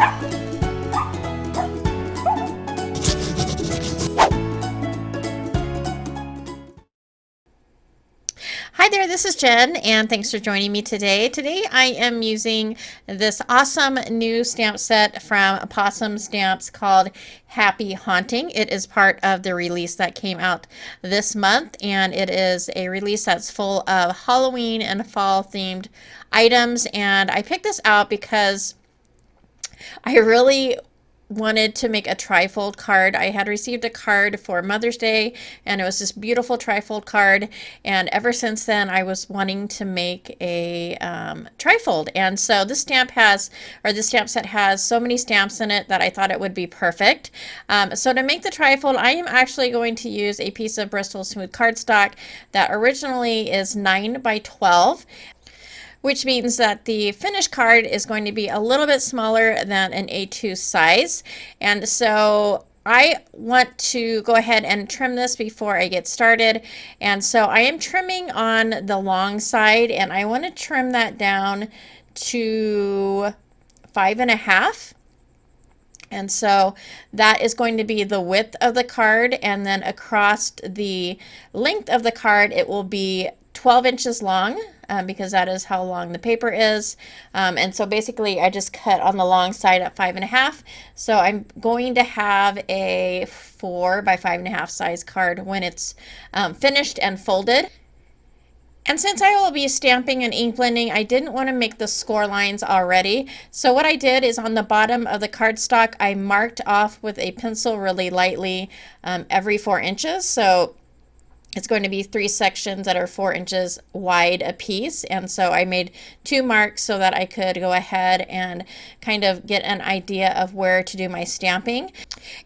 Hi there, this is Jen, and thanks for joining me today. Today I am using this awesome new stamp set from Pawsome Stamps called Happy Haunting. It is part of the release that came out this month, and it is a release that's full of Halloween and fall themed items. And I picked this out because I really wanted to make a trifold card. I had received a card for Mother's Day, and it was this beautiful trifold card, and ever since then I was wanting to make a trifold. And so this stamp has, or this stamp set has so many stamps in it that I thought it would be perfect. So to make the trifold, I am actually going to use a piece of Bristol smooth cardstock that originally is 9 by 12, which means that the finished card is going to be a little bit smaller than an A2 size. And so I want to go ahead and trim this before I get started. And so I am trimming on the long side, and I want to trim that down to 5.5. And so that is going to be the width of the card, and then across the length of the card it will be 12 inches long, because that is how long the paper is. And so basically I just cut on the long side at 5.5. So I'm going to have a 4 by 5.5 size card when it's finished and folded. And since I will be stamping and ink blending, I didn't want to make the score lines already. So what I did is on the bottom of the cardstock, I marked off with a pencil really lightly every 4 inches. So it's going to be 3 sections that are 4 inches wide a piece. And so I made 2 marks so that I could go ahead and kind of get an idea of where to do my stamping.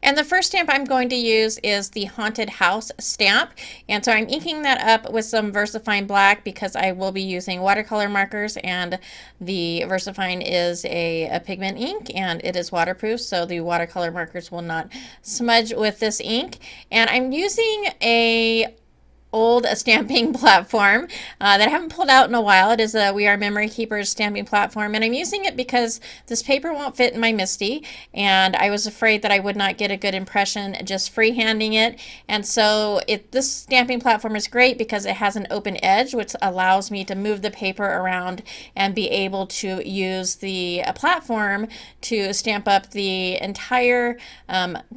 And the first stamp I'm going to use is the Haunted House stamp. And so I'm inking that up with some VersaFine black because I will be using watercolor markers, and the VersaFine is a pigment ink and it is waterproof, so the watercolor markers will not smudge with this ink. And I'm using a old stamping platform that I haven't pulled out in a while. It is a We Are Memory Keepers stamping platform, and I'm using it because this paper won't fit in my MISTI, and I was afraid that I would not get a good impression just freehanding it. And so this stamping platform is great because it has an open edge, which allows me to move the paper around and be able to use the platform to stamp up the entire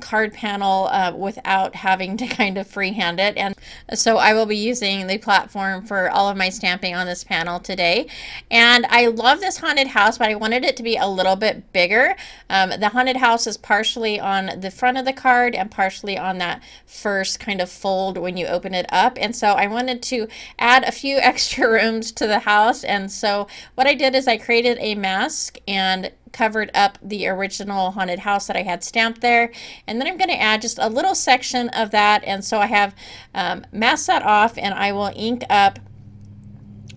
card panel without having to kind of freehand it. And so I will be using the platform for all of my stamping on this panel today. And I love this haunted house, but I wanted it to be a little bit bigger. The haunted house is partially on the front of the card and partially on that first kind of fold when you open it up. And so I wanted to add a few extra rooms to the house. And so what I did is I created a mask and covered up the original haunted house that I had stamped there, and then I'm going to add just a little section of that. And so I have masked that off, and I will ink up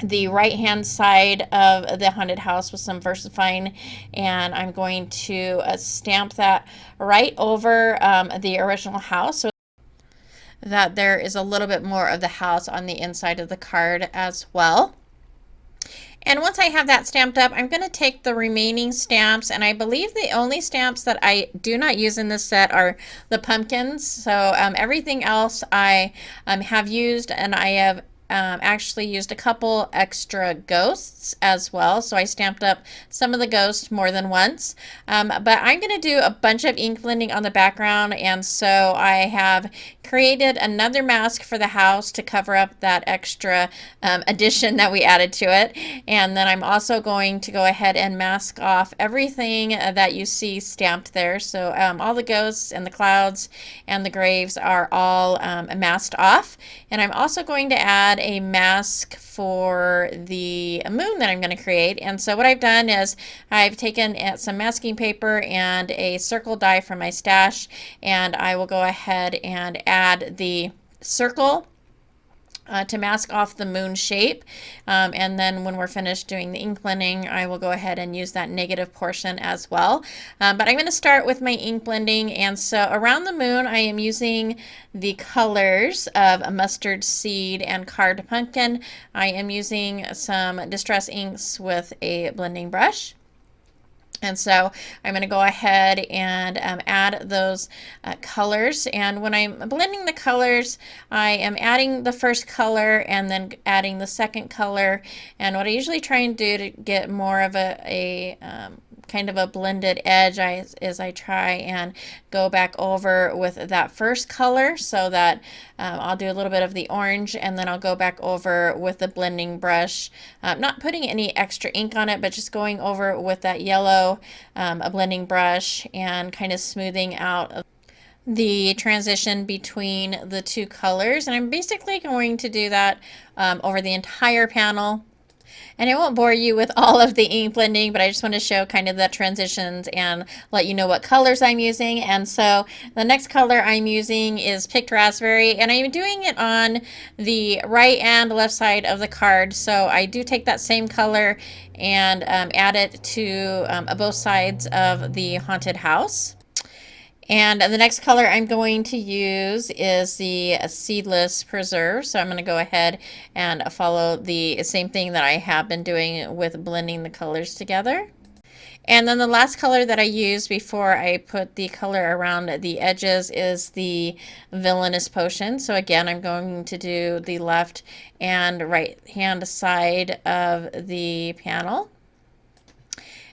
the right hand side of the haunted house with some VersaFine, and I'm going to stamp that right over the original house so that there is a little bit more of the house on the inside of the card as well. And once I have that stamped up, I'm going to take the remaining stamps, and I believe the only stamps that I do not use in this set are the pumpkins. So everything else I have used, and I have actually used a couple extra ghosts as well. So I stamped up some of the ghosts more than once. But I'm going to do a bunch of ink blending on the background, and so I have created another mask for the house to cover up that extra addition that we added to it. And then I'm also going to go ahead and mask off everything that you see stamped there. So all the ghosts and the clouds and the graves are all masked off. And I'm also going to add a mask for the moon that I'm going to create. And so what I've done is I've taken some masking paper and a circle die from my stash, and I will go ahead and add the circle to mask off the moon shape. And then when we're finished doing the ink blending, I will go ahead and use that negative portion as well. But I'm going to start with my ink blending. And so around the moon, I am using the colors of a mustard seed and carved pumpkin. I am using some distress inks with a blending brush. And so I'm going to go ahead and add those colors. And when I'm blending the colors, I am adding the first color and then adding the second color. And what I usually try and do to get more of a kind of a blended edge is I try and go back over with that first color, so that I'll do a little bit of the orange and then I'll go back over with the blending brush, not putting any extra ink on it, but just going over with that yellow a blending brush and kind of smoothing out the transition between the two colors. And I'm basically going to do that over the entire panel. And I won't bore you with all of the ink blending, but I just want to show kind of the transitions and let you know what colors I'm using. And so the next color I'm using is Picked Raspberry, and I'm doing it on the right and left side of the card. So I do take that same color and add it to both sides of the haunted house. And the next color I'm going to use is the Seedless Preserve. So I'm going to go ahead and follow the same thing that I have been doing with blending the colors together. And then the last color that I use before I put the color around the edges is the Villainous Potion. So again, I'm going to do the left and right hand side of the panel.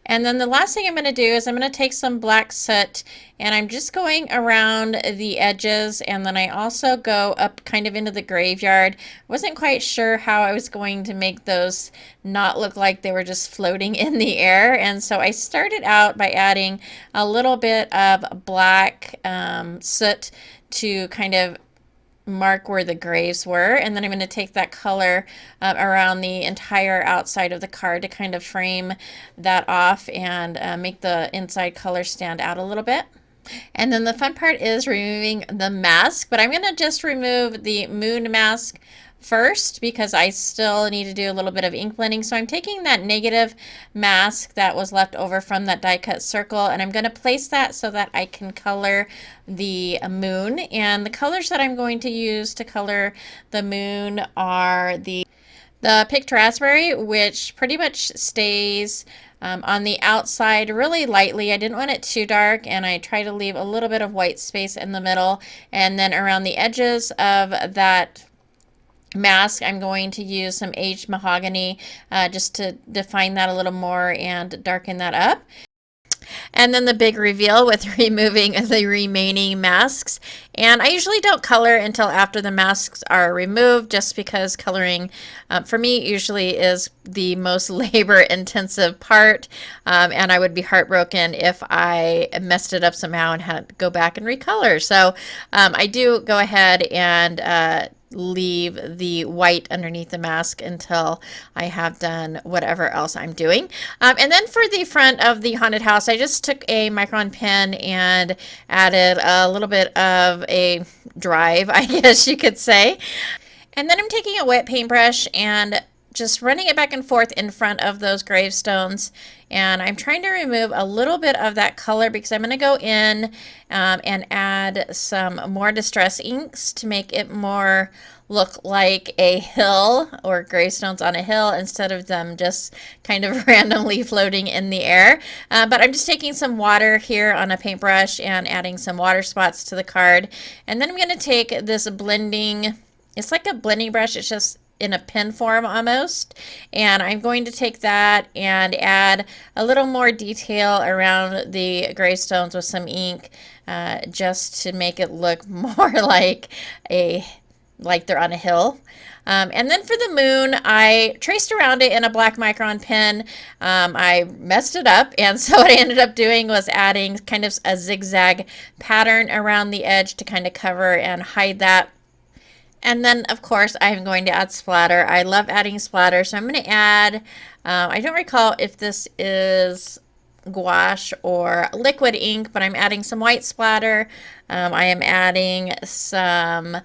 And then the last thing I'm going to do is I'm going to take some black soot and I'm just going around the edges, and then I also go up kind of into the graveyard. Wasn't quite sure how I was going to make those not look like they were just floating in the air, and so I started out by adding a little bit of black soot to kind of mark where the graves were, and then I'm going to take that color around the entire outside of the card to kind of frame that off and make the inside color stand out a little bit. And then the fun part is removing the mask, but I'm going to just remove the moon mask first because I still need to do a little bit of ink blending. So I'm taking that negative mask that was left over from that die cut circle, and I'm going to place that so that I can color the moon. And the colors that I'm going to use to color the moon are the Picked Raspberry, which pretty much stays on the outside really lightly. I didn't want it too dark, and I try to leave a little bit of white space in the middle. And then around the edges of that mask, I'm going to use some aged mahogany just to define that a little more and darken that up. And then the big reveal with removing the remaining masks. And I usually don't color until after the masks are removed, just because coloring for me usually is the most labor intensive part. And I would be heartbroken if I messed it up somehow and had to go back and recolor. So I do go ahead and leave the white underneath the mask until I have done whatever else I'm doing. And then for the front of the haunted house, I just took a micron pen and added a little bit of a drive, I guess you could say. And then I'm taking a wet paintbrush and just running it back and forth in front of those gravestones, and I'm trying to remove a little bit of that color because I'm going to go in and add some more distress inks to make it more look like a hill or gravestones on a hill instead of them just kind of randomly floating in the air. But I'm just taking some water here on a paintbrush and adding some water spots to the card, and then I'm going to take this blending, it's like a blending brush, it's just in a pen form almost, and I'm going to take that and add a little more detail around the gravestones with some ink just to make it look more like they're on a hill. And then for the moon, I traced around it in a black micron pen. I messed it up, and so what I ended up doing was adding kind of a zigzag pattern around the edge to kind of cover and hide that. And then, of course, I'm going to add splatter. I love adding splatter, so I'm going to add, I don't recall if this is gouache or liquid ink, but I'm adding some white splatter. I am adding some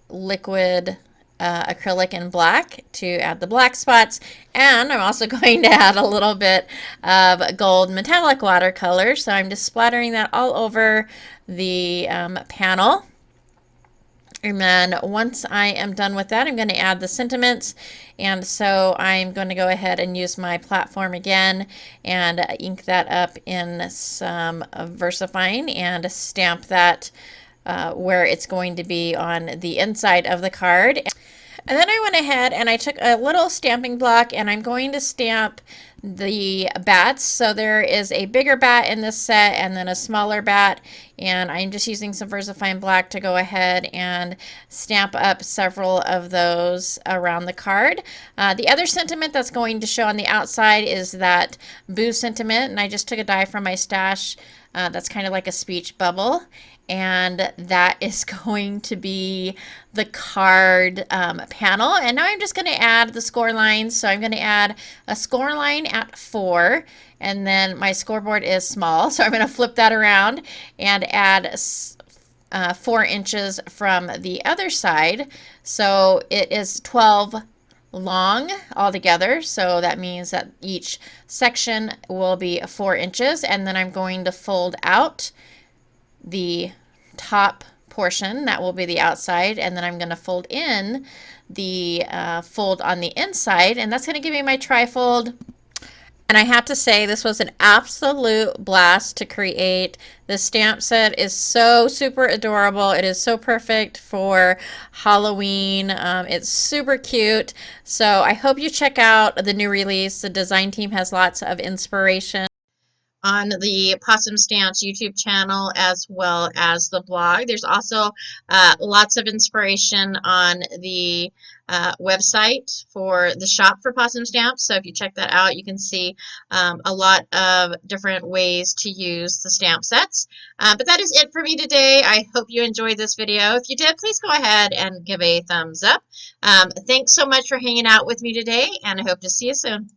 liquid acrylic and black to add the black spots, and I'm also going to add a little bit of gold metallic watercolor, so I'm just splattering that all over the panel. And then once I am done with that, I'm going to add the sentiments. And so I'm going to go ahead and use my platform again and ink that up in some VersaFine and stamp that where it's going to be on the inside of the card. And then I went ahead and I took a little stamping block and I'm going to stamp the bats. So there is a bigger bat in this set and then a smaller bat, and I'm just using some VersaFine black to go ahead and stamp up several of those around the card. The other sentiment that's going to show on the outside is that boo sentiment, and I just took a die from my stash that's kind of like a speech bubble, and that is going to be the card panel. And now I'm just going to add the score lines. So I'm going to add a score line at 4, and then my scoreboard is small, so I'm going to flip that around and add 4 inches from the other side. So it is 12 long altogether, so that means that each section will be 4 inches, and then I'm going to fold out the top portion, that will be the outside, and then I'm going to fold in the fold on the inside, and that's going to give me my trifold. And I have to say, this was an absolute blast to create. This stamp set is so super adorable. It is so perfect for Halloween. It's super cute. So I hope you check out the new release. The design team has lots of inspiration on the Pawsome Stamps YouTube channel as well as the blog. There's also lots of inspiration on the website for the shop for Pawsome Stamps. So if you check that out, you can see a lot of different ways to use the stamp sets. But that is it for me today. I hope you enjoyed this video. If you did, please go ahead and give a thumbs up. Thanks so much for hanging out with me today, and I hope to see you soon.